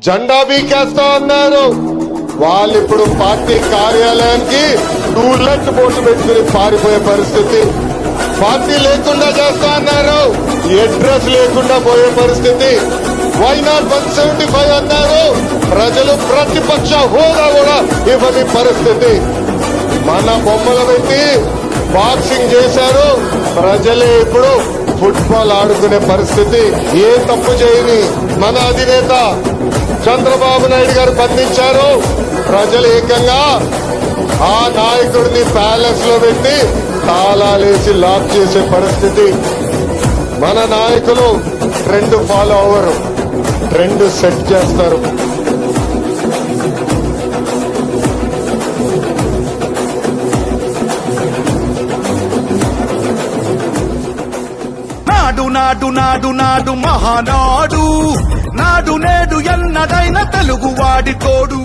జెండా బీకేస్తా అన్నారు. వాళ్ళు ఇప్పుడు పార్టీ కార్యాలయానికి టూలెట్ బోర్డు పెట్టుకుని పారిపోయే పరిస్థితి. పార్టీ లేకుండా చేస్తా అన్నారు, అడ్రస్ లేకుండా పోయే పరిస్థితి. వై నాట్ 175 అన్నారు, ప్రజలు ప్రతిపక్ష హోదా కూడా ఇవ్వని పరిస్థితి. మన బొమ్మలు పెట్టి బాక్సింగ్ చేశారు, ప్రజలే ఇప్పుడు ఫుట్బాల్ ఆడుకునే పరిస్థితి. ఏ తప్పు చేయని మన అధినేత చంద్రబాబు నాయుడు గారు బంధించారు. ప్రజలు ఏకంగా ఆ నాయకుడిని ప్యాలెస్ లో పెట్టి తాళాలేసి లాక్ చేసే పరిస్థితి. మన నాయకులు ట్రెండ్ ఫాలో అవ్వరు, ట్రెండ్ సెట్ చేస్తారు. నాడు నాడు నాడు నాడు మహానాడు, నాడు నేడు ఎన్నదైన తెలుగువాడి తోడు.